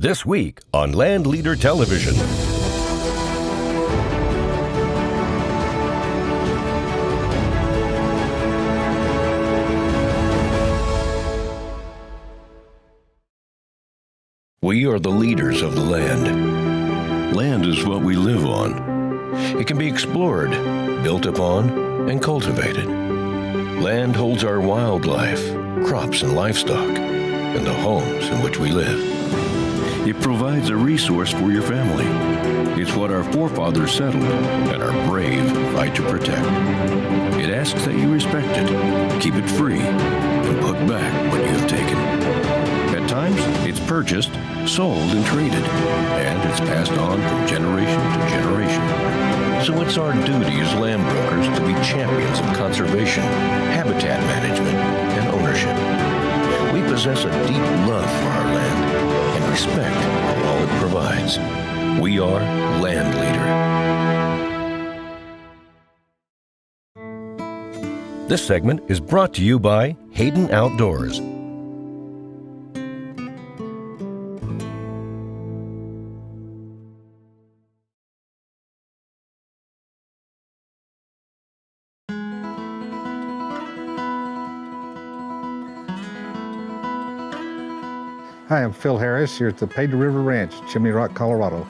This week on LandLeader Television. We are the leaders of the land. Land is what we live on. It can be explored, built upon, and cultivated. Land holds our wildlife, crops and livestock, and the homes in which we live. It provides a resource for your family. It's what our forefathers settled and our brave fight to protect. It asks that you respect it, keep it free, and put back what you have taken. At times, it's purchased, sold, and traded, and it's passed on from generation to generation. So it's our duty as land brokers to be champions of conservation, habitat management, and ownership. We possess a deep love for our land and respect for all it provides. We are LandLeader. This segment is brought to you by Hayden Outdoors. Hi, I'm Phil Harris here at the Piedra River Ranch, Chimney Rock, Colorado.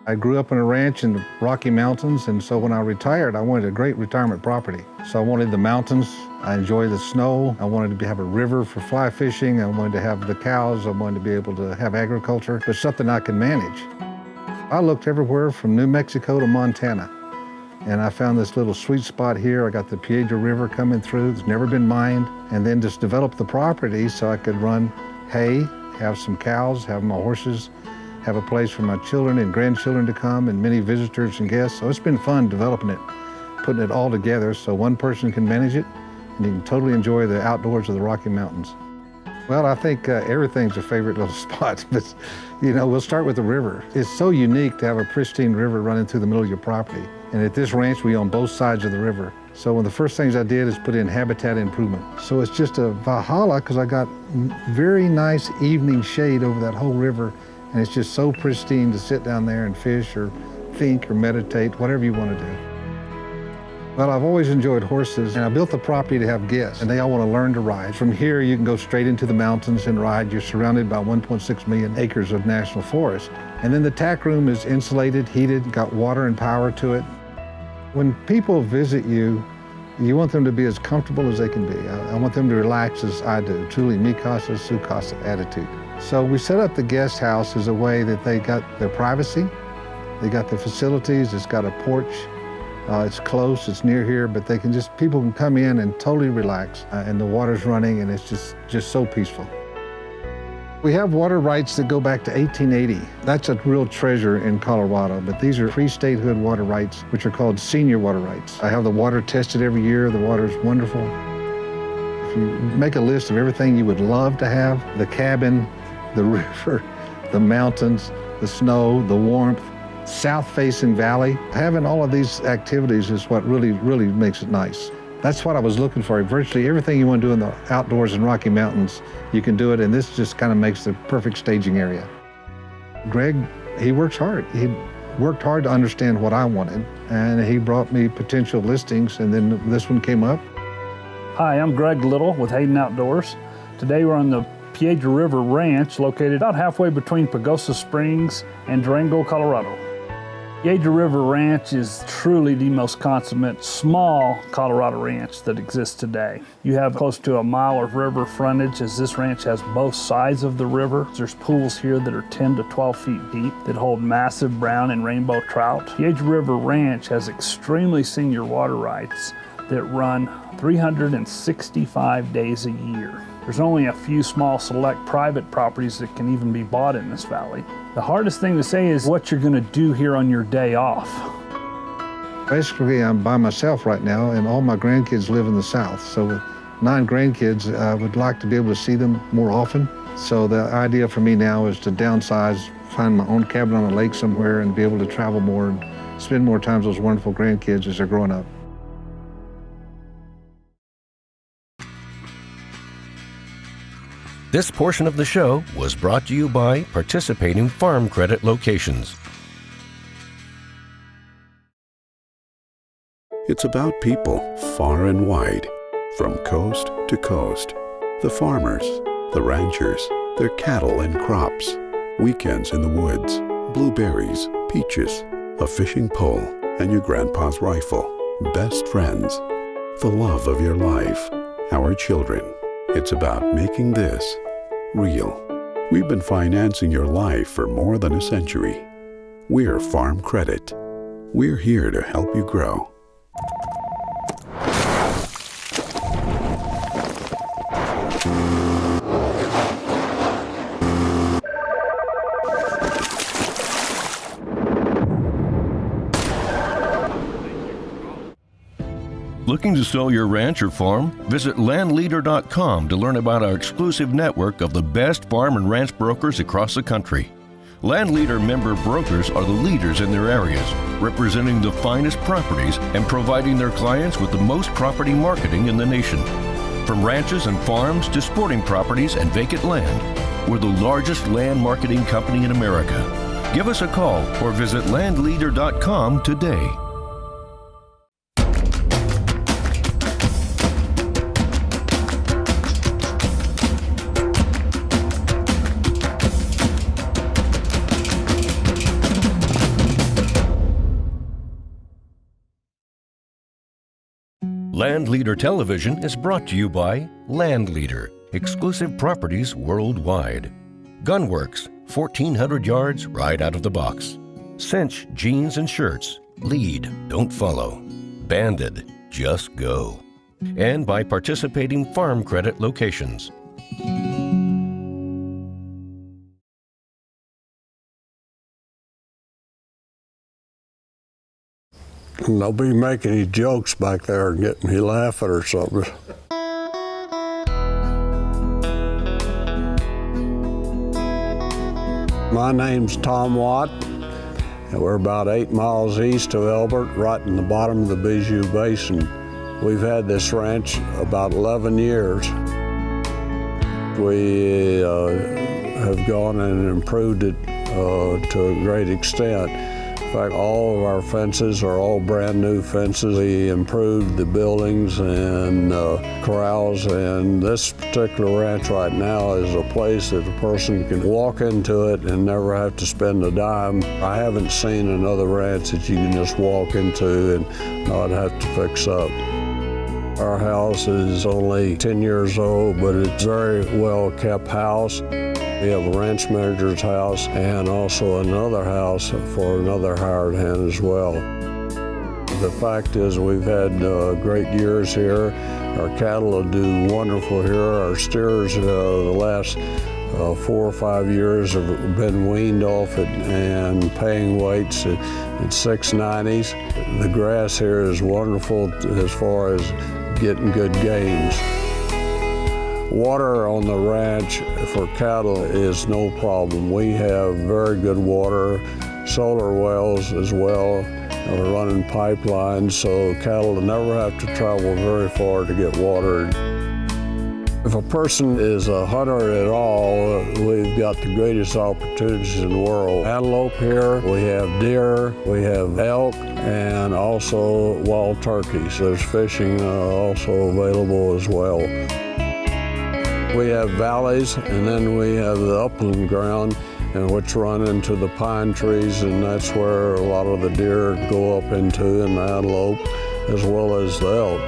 I grew up on a ranch in the Rocky Mountains, and so when I retired, I wanted a great retirement property. So I wanted the mountains, I enjoy the snow, I wanted to have a river for fly fishing, I wanted to have the cows, I wanted to be able to have agriculture, but something I can manage. I looked everywhere from New Mexico to Montana, and I found this little sweet spot here. I got the Piedra River coming through, it's never been mined, and then just developed the property so I could run hay, have some cows, have my horses, have a place for my children and grandchildren to come, and many visitors and guests. So it's been fun developing it, putting it all together so one person can manage it and you can totally enjoy the outdoors of the Rocky Mountains. Well, I think everything's a favorite little spot, but we'll start with the river. It's so unique to have a pristine river running through the middle of your property. And at this ranch, we own both sides of the river. So one of the first things I did is put in habitat improvement. So it's just a valhalla because I got very nice evening shade over that whole river, and it's just so pristine to sit down there and fish or think or meditate, whatever you want to do. Well, I've always enjoyed horses, and I built the property to have guests, and they all want to learn to ride. From here, you can go straight into the mountains and ride. You're surrounded by 1.6 million acres of national forest. And then the tack room is insulated, heated, got water and power to it. When people visit you, you want them to be as comfortable as they can be. I want them to relax as I do, truly mi casa, su casa attitude. So we set up the guest house as a way that they got their privacy, they got the facilities, it's got a porch, it's close, it's near here, but people can come in and totally relax, and the water's running, and it's just so peaceful. We have water rights that go back to 1880. That's a real treasure in Colorado, but these are pre-statehood water rights, which are called senior water rights. I have the water tested every year. The water's wonderful. If you make a list of everything you would love to have, the cabin, the river, the mountains, the snow, the warmth, south-facing valley, having all of these activities is what really, really makes it nice. That's what I was looking for. Virtually everything you want to do in the outdoors in Rocky Mountains, you can do it, and this just kind of makes the perfect staging area. Greg, he works hard. He worked hard to understand what I wanted, and he brought me potential listings, and then this one came up. Hi, I'm Greg Liddle with Hayden Outdoors. Today we're on the Piedra River Ranch, located about halfway between Pagosa Springs and Durango, Colorado. Piedra River Ranch is truly the most consummate small Colorado ranch that exists today. You have close to a mile of river frontage, as this ranch has both sides of the river. There's pools here that are 10 to 12 feet deep that hold massive brown and rainbow trout. Piedra River Ranch has extremely senior water rights that run 365 days a year. There's only a few small select private properties that can even be bought in this valley. The hardest thing to say is what you're gonna do here on your day off. Basically, I'm by myself right now, and all my grandkids live in the south. So with 9 grandkids, I would like to be able to see them more often. So the idea for me now is to downsize, find my own cabin on a lake somewhere, and be able to travel more and spend more time with those wonderful grandkids as they're growing up. This portion of the show was brought to you by participating farm credit locations. It's about people far and wide, from coast to coast. The farmers, the ranchers, their cattle and crops, weekends in the woods, blueberries, peaches, a fishing pole, and your grandpa's rifle. Best friends, the love of your life, our children. It's about making this real. We've been financing your life for more than a century. We're Farm Credit. We're here to help you grow. Looking to sell your ranch or farm? Visit LandLeader.com to learn about our exclusive network of the best farm and ranch brokers across the country. LandLeader member brokers are the leaders in their areas, representing the finest properties and providing their clients with the most property marketing in the nation. From ranches and farms to sporting properties and vacant land, we're the largest land marketing company in America. Give us a call or visit LandLeader.com today. LandLeader Television is brought to you by LandLeader, exclusive properties worldwide. Gunworks, 1,400 yards right out of the box. Cinch jeans and shirts, lead, don't follow. Banded, just go. And by participating farm credit locations. Don't be making any jokes back there and getting me laughing or something. My name's Tom Watt, and we're about 8 miles east of Elbert, right in the bottom of the Bijou Basin. We've had this ranch about 11 years. We have gone and improved it to a great extent. In fact, all of our fences are all brand new fences. We improved the buildings and corrals, and this particular ranch right now is a place that a person can walk into it and never have to spend a dime. I haven't seen another ranch that you can just walk into and not have to fix up. Our house is only 10 years old, but it's a very well kept house. We have a ranch manager's house and also another house for another hired hand as well. The fact is we've had great years here. Our cattle will do wonderful here. Our steers the last 4 or 5 years have been weaned off it and paying weights at 690s. The grass here is wonderful as far as getting good gains. Water on the ranch for cattle is no problem. We have very good water, solar wells as well. We're running pipelines, so cattle will never have to travel very far to get watered. If a person is a hunter at all, we've got the greatest opportunities in the world. Antelope here, we have deer, we have elk, and also wild turkeys. There's fishing also available as well. We have valleys, and then we have the upland ground, which run into the pine trees, and that's where a lot of the deer go up into, and the antelope, as well as the elk.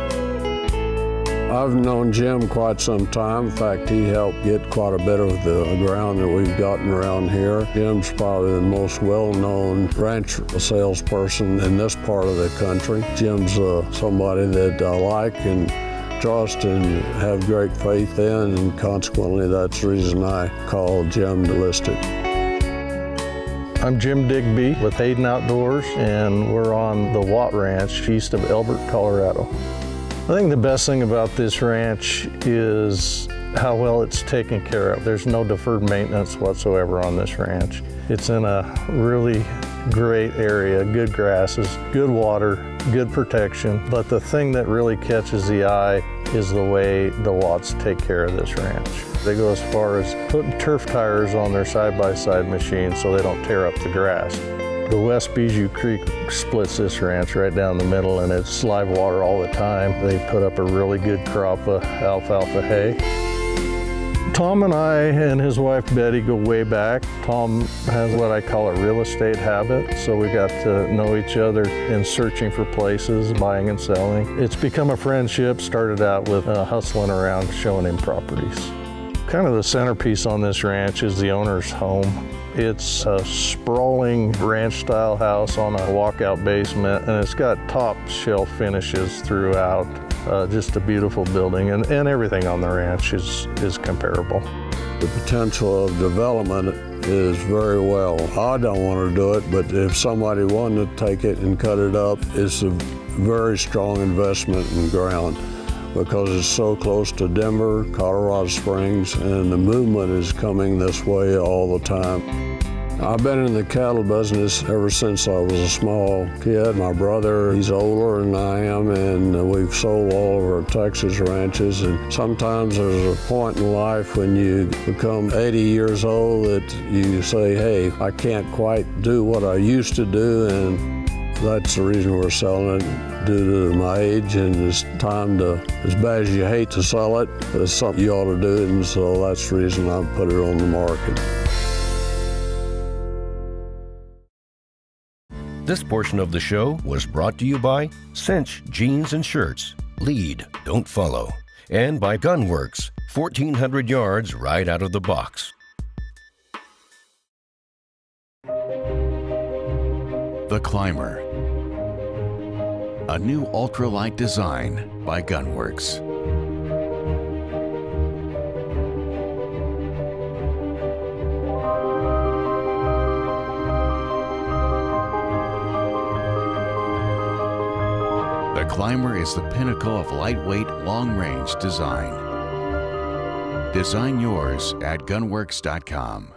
I've known Jim quite some time. In fact, he helped get quite a bit of the ground that we've gotten around here. Jim's probably the most well-known ranch salesperson in this part of the country. Jim's somebody that I like and trust and have great faith in, and consequently that's the reason I called Jim to list it. I'm Jim Digby with Hayden Outdoors, and we're on the Watt Ranch east of Elbert, Colorado. I think the best thing about this ranch is how well it's taken care of. There's no deferred maintenance whatsoever on this ranch. It's in a really great area, good grasses, good water, good protection. But the thing that really catches the eye is the way the Watts take care of this ranch. They go as far as putting turf tires on their side-by-side machines so they don't tear up the grass. The West Bijou Creek splits this ranch right down the middle, and it's live water all the time. They put up a really good crop of alfalfa hay. Tom and I and his wife Betty go way back. Tom has what I call a real estate habit, so we got to know each other in searching for places, buying and selling. It's become a friendship, started out with hustling around showing him properties. Kind of the centerpiece on this ranch is the owner's home. It's a sprawling ranch-style house on a walkout basement, and it's got top shelf finishes throughout. Just a beautiful building, and everything on the ranch is comparable. The potential of development is very well. I don't want to do it, but if somebody wanted to take it and cut it up, it's a very strong investment in ground because it's so close to Denver, Colorado Springs, and the movement is coming this way all the time. I've been in the cattle business ever since I was a small kid. My brother, he's older than I am, and we've sold all of our Texas ranches. And sometimes there's a point in life when you become 80 years old that you say, hey, I can't quite do what I used to do, and that's the reason we're selling it, due to my age, and it's time to, as bad as you hate to sell it, it's something you ought to do, and so that's the reason I put it on the market. This portion of the show was brought to you by Cinch Jeans and Shirts, Lead, Don't Follow, and by Gunworks, 1,400 yards right out of the box. The Climber, a new ultralight design by Gunworks. The Climber is the pinnacle of lightweight, long-range design. Design yours at gunworks.com.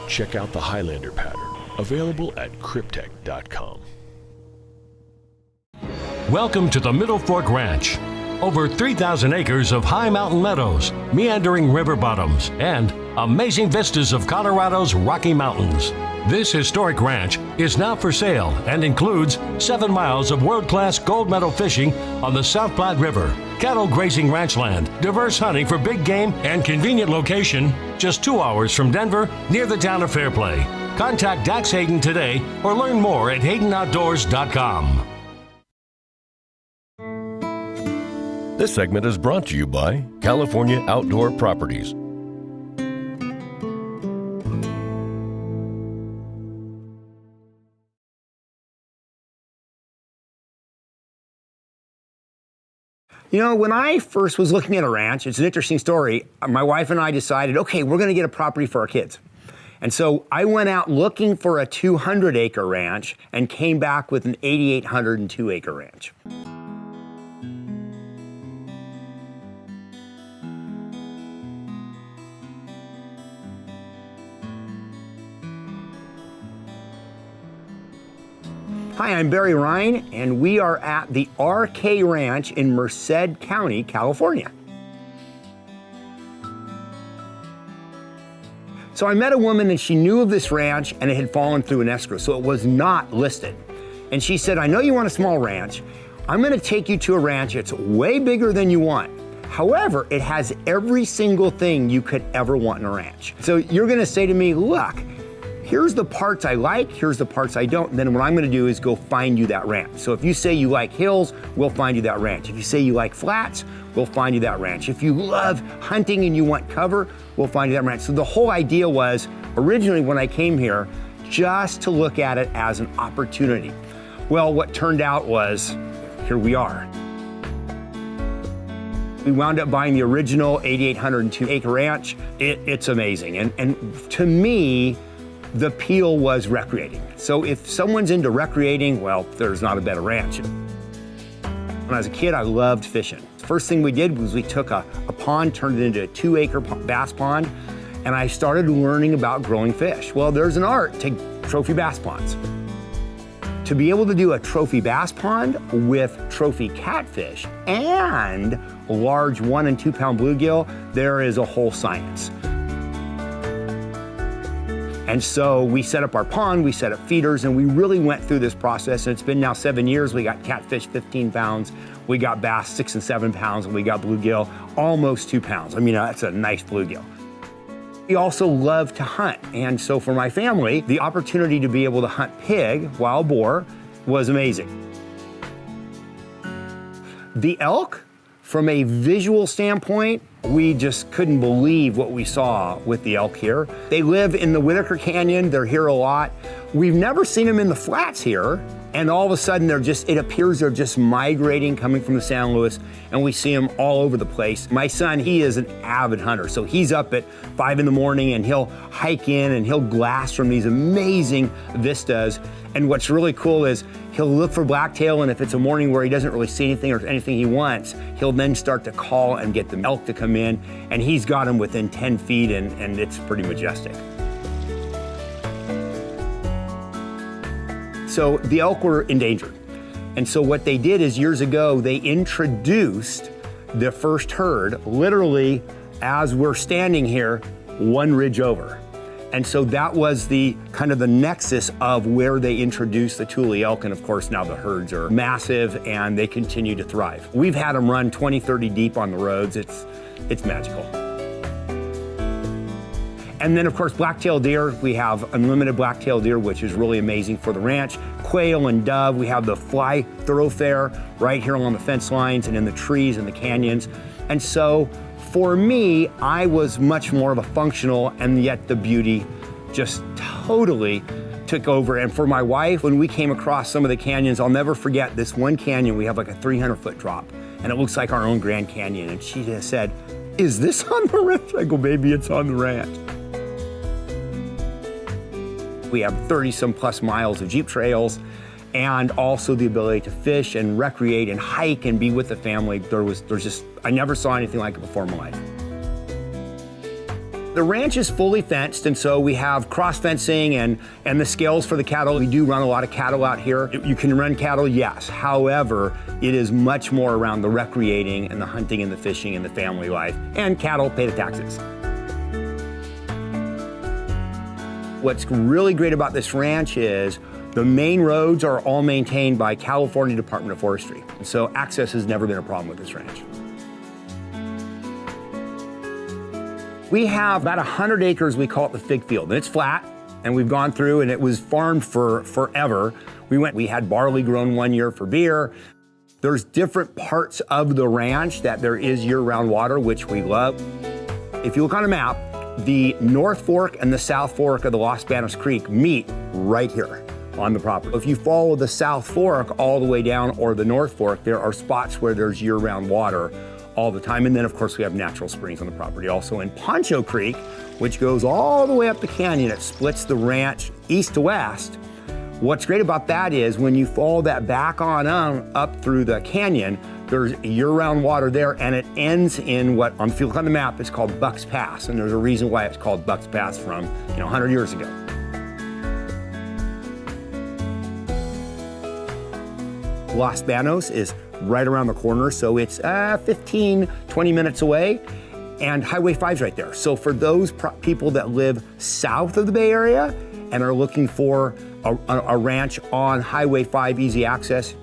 Check out the Highlander pattern, available at cryptech.com. Welcome to the Middle Fork Ranch. Over 3,000 acres of high mountain meadows, meandering river bottoms, and amazing vistas of Colorado's Rocky Mountains. This historic ranch is now for sale and includes 7 miles of world-class gold medal fishing on the South Platte River, cattle grazing ranch land, diverse hunting for big game, and convenient location just 2 hours from Denver near the town of Fairplay. Contact Dax Hayden today or learn more at HaydenOutdoors.com. This segment is brought to you by California Outdoor Properties. You know, when I first was looking at a ranch, it's an interesting story. My wife and I decided, okay, we're going to get a property for our kids. And so I went out looking for a 200-acre ranch and came back with an 8,802-acre ranch. Hi, I'm Barry Ryan, and we are at the RK Ranch in Merced County, California. So I met a woman and she knew of this ranch and it had fallen through an escrow, so it was not listed. And she said, I know you want a small ranch. I'm gonna take you to a ranch that's way bigger than you want. However, it has every single thing you could ever want in a ranch. So you're gonna say to me, look, here's the parts I like, here's the parts I don't, and then what I'm gonna do is go find you that ranch. So if you say you like hills, we'll find you that ranch. If you say you like flats, we'll find you that ranch. If you love hunting and you want cover, we'll find you that ranch. So the whole idea was, originally when I came here, just to look at it as an opportunity. Well, what turned out was, here we are. We wound up buying the original 8,802-acre ranch. It's amazing, and to me, the appeal was recreating. So if someone's into recreating, well, there's not a better ranch. When I was a kid, I loved fishing. First thing we did was we took a pond, turned it into a 2-acre bass pond, and I started learning about growing fish. Well, there's an art to trophy bass ponds. To be able to do a trophy bass pond with trophy catfish and large 1 and 2 pound bluegill, there is a whole science. And so we set up our pond, we set up feeders, and we really went through this process. And it's been now 7 years. We got catfish 15 pounds, we got bass 6 and 7 pounds, and we got bluegill almost 2 pounds. I mean, that's a nice bluegill. We also love to hunt. And so for my family, the opportunity to be able to hunt pig, wild boar, was amazing. The elk, from a visual standpoint, we just couldn't believe what we saw with the elk here. They live in the Whitaker Canyon, they're here a lot. We've never seen them in the flats here, and all of a sudden it appears they're just migrating, coming from the San Luis, and we see them all over the place. My son, he is an avid hunter, so he's up at 5 in the morning and he'll hike in and he'll glass from these amazing vistas. And what's really cool is he'll look for blacktail, and if it's a morning where he doesn't really see anything or anything he wants, he'll then start to call and get the elk to come in, and he's got them within 10 feet, and it's pretty majestic. So the elk were endangered. And so what they did is years ago, they introduced the first herd literally as we're standing here, 1 ridge over. And so that was the kind of the nexus of where they introduced the Thule elk, and of course now the herds are massive and they continue to thrive. We've had them run 20, 30 deep on the roads. It's magical. And then of course blacktail deer, we have unlimited blacktail deer, which is really amazing for the ranch. Quail and dove, we have the fly thoroughfare right here along the fence lines and in the trees and the canyons. And so for me, I was much more of a functional, and yet the beauty just totally took over. And for my wife, when we came across some of the canyons, I'll never forget this one canyon. We have like a 300-foot drop, and it looks like our own Grand Canyon. And she just said, "Is this on the ranch?" I go, "Baby, it's on the ranch." We have 30-some plus miles of Jeep trails, and also the ability to fish and recreate and hike and be with the family. I never saw anything like it before in my life. The ranch is fully fenced, and so we have cross fencing and the scales for the cattle. We do run a lot of cattle out here. You can run cattle, yes. However, it is much more around the recreating and the hunting and the fishing and the family life, and cattle pay the taxes. What's really great about this ranch is the main roads are all maintained by California Department of Forestry. And so access has never been a problem with this ranch. We have about 100 acres, we call it the fig field, and it's flat, and we've gone through, and it was farmed for forever. We had barley grown one year for beer. There's different parts of the ranch that there is year-round water, which we love. If you look on a map, the North Fork and the South Fork of the Los Banos Creek meet right here on the property. If you follow the South Fork all the way down, or the North Fork, there are spots where there's year-round water all the time. And then of course we have natural springs on the property. Also in Poncho Creek, which goes all the way up the canyon, it splits the ranch east to west. What's great about that is when you follow that back on up through the canyon, there's year-round water there, and it ends in what, if you look on the map, it's called Bucks Pass, and there's a reason why it's called Bucks Pass from 100 years ago. Los Banos is right around the corner, so it's 15, 20 minutes away, and Highway 5's right there. So for those people that live south of the Bay Area and are looking for a ranch on Highway 5, easy access,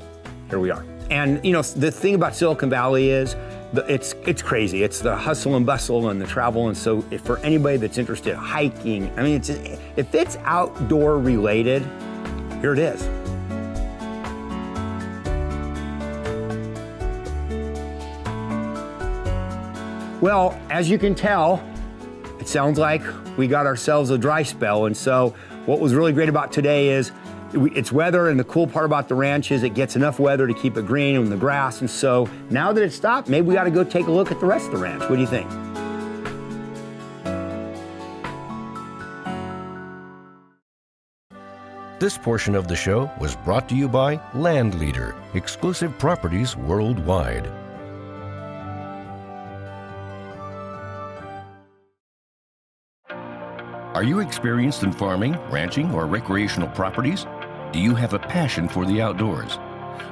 here we are. And the thing about Silicon Valley is it's crazy. It's the hustle and bustle and the travel. And so for anybody that's interested in hiking, I mean, if it's outdoor related, here it is. Well, as you can tell, it sounds like we got ourselves a dry spell. And so what was really great about today is it's weather, and the cool part about the ranch is it gets enough weather to keep it green and the grass. And so now that it's stopped, maybe we got to go take a look at the rest of the ranch. What do you think? This portion of the show was brought to you by LandLeader, exclusive properties worldwide. Are you experienced in farming, ranching, or recreational properties? Do you have a passion for the outdoors?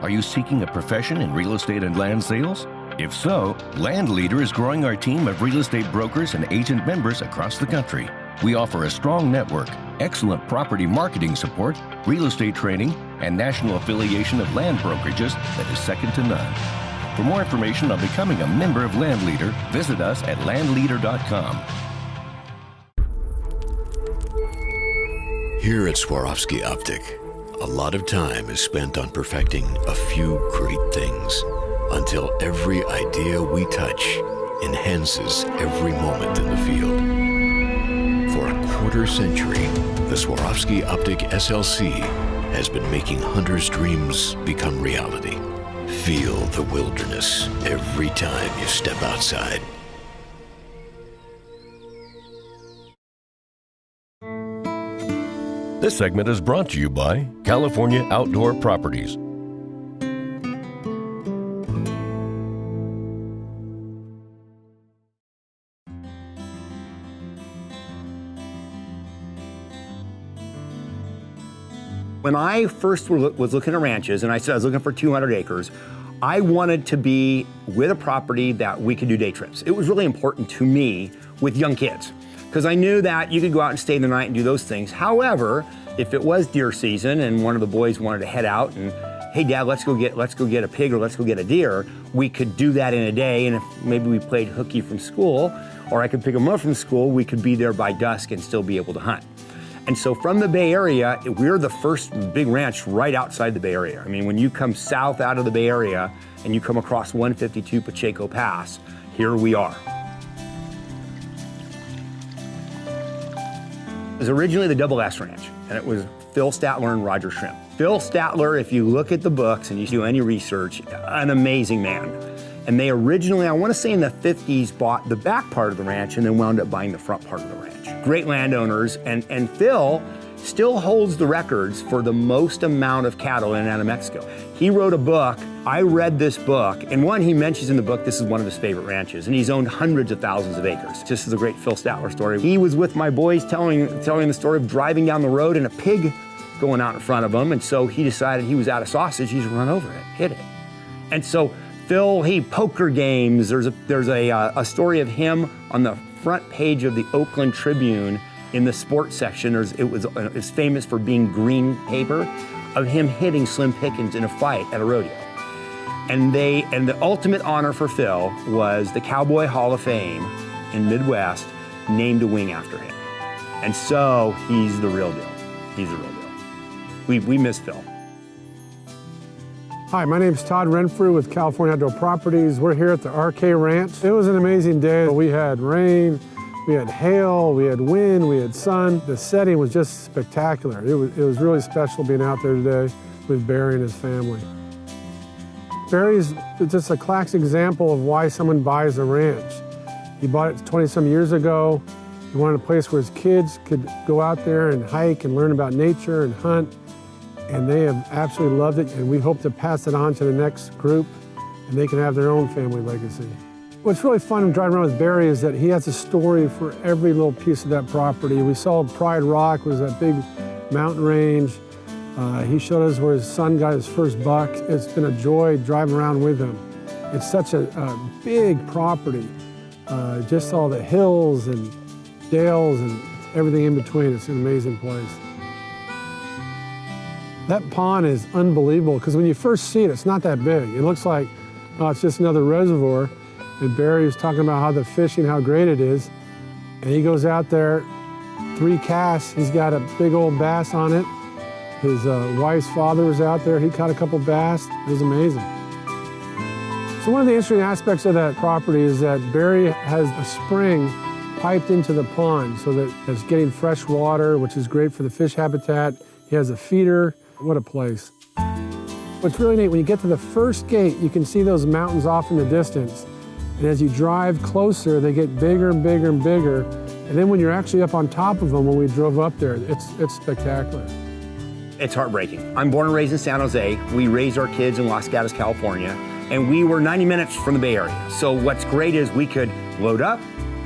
Are you seeking a profession in real estate and land sales? If so, LandLeader is growing our team of real estate brokers and agent members across the country. We offer a strong network, excellent property marketing support, real estate training, and national affiliation of land brokerages that is second to none. For more information on becoming a member of LandLeader, visit us at landleader.com. Here at Swarovski Optic, a lot of time is spent on perfecting a few great things until every idea we touch enhances every moment in the field. For a quarter century, the Swarovski Optic SLC has been making hunters' dreams become reality. Feel the wilderness every time you step outside. This segment is brought to you by California Outdoor Properties. When I first was looking at ranches, and I said I was looking for 200 acres, I wanted to be with a property that we could do day trips. It was really important to me with young kids, because I knew that you could go out and stay the night and do those things. However, if it was deer season and one of the boys wanted to head out and, hey Dad, let's go get a pig or let's go get a deer, we could do that in a day. And if maybe we played hooky from school, or I could pick them up from school, we could be there by dusk and still be able to hunt. And so from the Bay Area, we're the first big ranch right outside the Bay Area. I mean, when you come south out of the Bay Area and you come across 152 Pacheco Pass, here we are. It was originally the Double S Ranch, and it was Phil Statler and Roger Shrimp. Phil Statler, if you look at the books and you do any research, an amazing man. And they originally, I want to say in the 50s, bought the back part of the ranch and then wound up buying the front part of the ranch. Great landowners, and Phil still holds the records for the most amount of cattle in and out of Mexico. He wrote a book. I read this book, and one, he mentions in the book this is one of his favorite ranches, and he's owned hundreds of thousands of acres. This is a great Phil Statler story. He was with my boys telling the story of driving down the road and a pig going out in front of him, and so he decided he was out of sausage, he's run over it, hit it. And so Phil, he poker games. There's a story of him on the front page of the Oakland Tribune in the sports section. It's famous for being green paper, of him hitting Slim Pickens in a fight at a rodeo. And the ultimate honor for Phil was the Cowboy Hall of Fame in Midwest named a wing after him. And so he's the real deal. He's the real deal. We miss Phil. Hi, my name's Todd Renfrew with California Outdoor Properties. We're here at the RK Ranch. It was an amazing day. We had rain, we had hail, we had wind, we had sun. The setting was just spectacular. It was really special being out there today with Barry and his family. Barry's just a classic example of why someone buys a ranch. He bought it 20-some years ago. He wanted a place where his kids could go out there and hike and learn about nature and hunt. And they have absolutely loved it, and we hope to pass it on to the next group, and they can have their own family legacy. What's really fun driving around with Barry is that he has a story for every little piece of that property. We saw Pride Rock was that big mountain range. He showed us where his son got his first buck. It's been a joy driving around with him. It's such a big property. Just all the hills and dales and everything in between. It's an amazing place. That pond is unbelievable because when you first see it, it's not that big. It looks like, oh, it's just another reservoir. And Barry was talking about how the fishing, how great it is. And he goes out there, 3 casts. He's got a big old bass on it. His wife's father was out there. He caught a couple bass. It was amazing. So one of the interesting aspects of that property is that Barry has a spring piped into the pond so that it's getting fresh water, which is great for the fish habitat. He has a feeder. What a place. What's really neat, when you get to the first gate, you can see those mountains off in the distance. And as you drive closer, they get bigger and bigger and bigger. And then when you're actually up on top of them, when we drove up there, it's spectacular. It's heartbreaking. I'm born and raised in San Jose. We raised our kids in Los Gatos, California, and we were 90 minutes from the Bay Area. So what's great is we could load up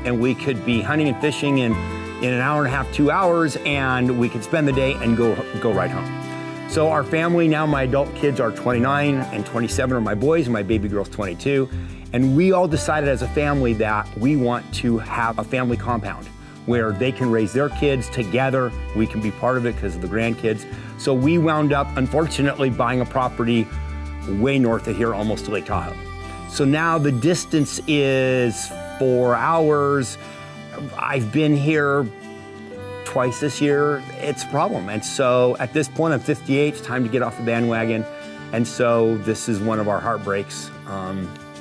and we could be hunting and fishing in an hour and a half, 2 hours, and we could spend the day and go right home. So our family now, my adult kids are 29 and 27 are my boys, and my baby girl's 22. And we all decided as a family that we want to have a family compound where they can raise their kids together. We can be part of it because of the grandkids. So we wound up, unfortunately, buying a property way north of here, almost to Lake Tahoe. So now the distance is 4 hours. I've been here twice this year. It's a problem. And so at this point, I'm 58, it's time to get off the bandwagon. And so this is one of our heartbreaks.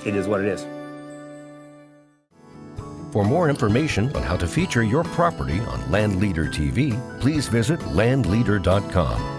It is what it is. For more information on how to feature your property on LandLeader TV, please visit landleader.com.